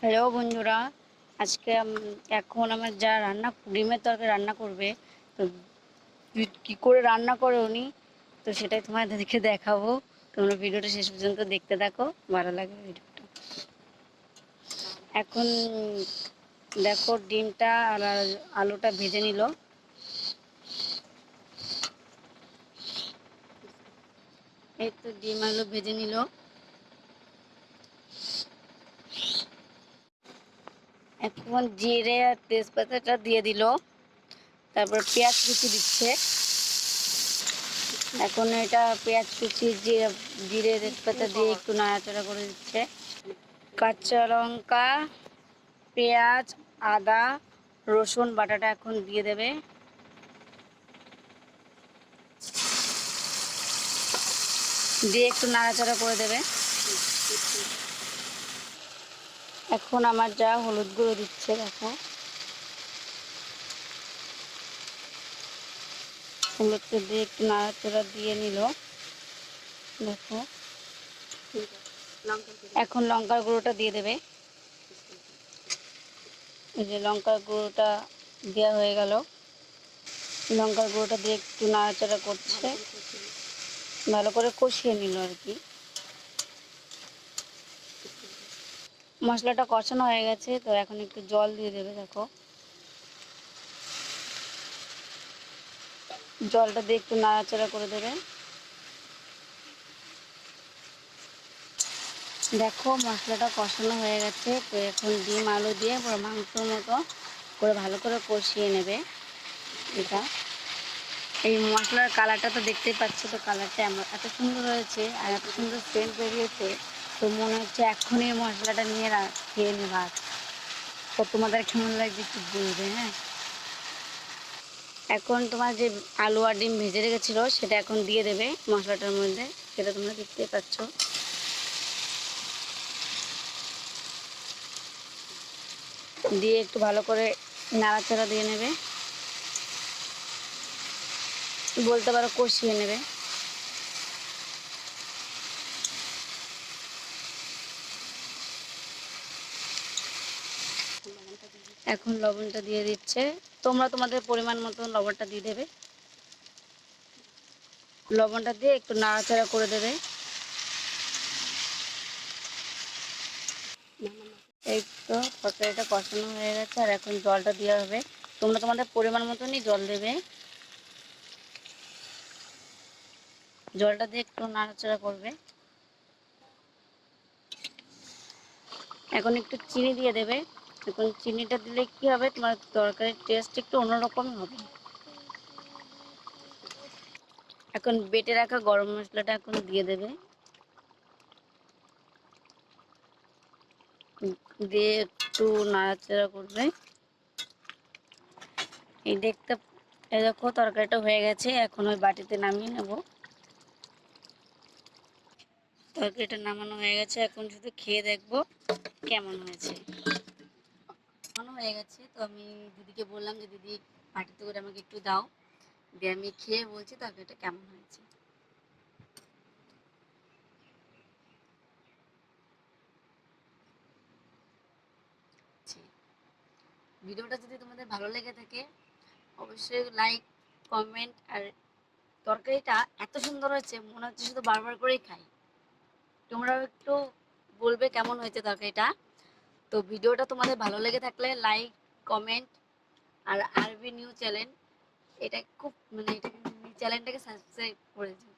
Hello বন্ধুরা, আজকে এখন আমার যা রান্না ডিমের তরকারি রান্না করবে। তো কী করে রান্না করে উনি, তো সেটাই তোমাদেরকে দেখাবো। তোমরা ভিডিওটা শেষ পর্যন্ত দেখতে থাকো, ভালো লাগবে ভিডিওটা। এখন দেখো ডিমটা আর আলুটা ভেজে নিল। এই তো ডিম আলু ভেজে নিল। এখন জিরে আর তেজপাতাটা দিয়ে দিল, তারপর পেঁয়াজ কুচি দিচ্ছে। এখন এটা পেঁয়াজ কুচি জিরে তেজপাতা দিয়ে একটু নাড়াচাড়া করে দিচ্ছে। কাঁচা লঙ্কা, পেঁয়াজ, আদা, রসুন বাটাটা এখন দিয়ে দেবে। দিয়ে একটু নাড়াচাড়া করে দেবে। এখন আমার যা হলুদ গুঁড়ো দিচ্ছে, দেখো হলুদটা দিয়ে একটু নাড়াচাড়া দিয়ে নিল। দেখো এখন লঙ্কার গুঁড়োটা দিয়ে দেবে। এই যে লঙ্কার গুঁড়োটা দেওয়া হয়ে গেল। লঙ্কার গুঁড়োটা দিয়ে একটু নাড়াচাড়া করছে, ভালো করে কষিয়ে নিল আর কি। মশলাটা কষানো হয়ে গেছে, তো এখন একটু জল দিয়ে দেবে। দেখো জলটা দিয়ে একটু নাড়াচাড়া করে দেবে। দেখো মশলাটা কষানো হয়ে গেছে, তো এখন ডিম আলু দিয়ে পুরো মাংসের মতো করে ভালো করে কষিয়ে নেবে। এটা এই মশলার কালারটা তো দেখতেই পাচ্ছ, তো কালারটা এত সুন্দর হয়েছে আর এত সুন্দর সেন্ট বেরিয়েছে, তো মনে হচ্ছে এক্ষুনি মশলাটা নিয়ে খেয়ে নি ভাত। তো তোমাদের কেমন লাগছে একটু বলবে, হ্যাঁ। এখন তোমার যে আলু আর ডিম ভেজে রেখেছিলো সেটা এখন দিয়ে দেবে মশলাটার মধ্যে, সেটা তোমরা দেখতেই পাচ্ছ। দিয়ে একটু ভালো করে নাড়াচাড়া দিয়ে নেবে, বলতে পারো কষিয়ে নেবে। এখন লবণটা দিয়ে দিচ্ছে, তোমরা তোমাদের পরিমাণ মতো লবণটা দিয়ে দেবে। লবণটা দিয়ে একটু নাড়াচাড়া করে দেবে। এই তো তরকারিটা কষানো হয়ে গেছে, আর এখন জলটা দেওয়া হবে। তোমরা তোমাদের পরিমাণ মতনই জল দেবে। জলটা দিয়ে একটু নাড়াচাড়া করবে। এখন একটু চিনি দিয়ে দেবে। এখন চিনিটা দিলে কি হবে, তোমার তরকারির টেস্ট একটু অন্যরকম হবে। এখন বেটে রাখা গরম মশলাটা এখন দিয়ে দেবে। দিয়ে একটু নাড়াচাড়া করবে। এই দেখো তরকারিটা হয়ে গেছে, এখন ওই বাটিতে নামিয়ে নেব। তরকারিটা নামানো হয়ে গেছে, এখন শুধু খেয়ে দেখবো কেমন হয়েছে। নামানো হয়ে গেছে, তো আমি দিদিকে বললাম যে দিদি বাটিতে করে আমাকে একটু দাও, দিয়ে আমি খেয়ে বলছি তরকারিটা কেমন হয়েছে। ভিডিওটা যদি তোমাদের ভালো লেগে থাকে অবশ্যই লাইক, কমেন্ট। আর তরকারিটা এত সুন্দর হয়েছে, মনে হচ্ছে শুধু বারবার করেই খাই। তোমরাও একটু বলবে কেমন হয়েছে তরকারিটা। তো ভিডিওটা তোমাদের ভালো লেগে থাকলে লাইক, কমেন্ট। আর আরবি নিউ চ্যানেল, এটা খুব এটা চ্যানেলটাকে সাবস্ক্রাইব করে দিও।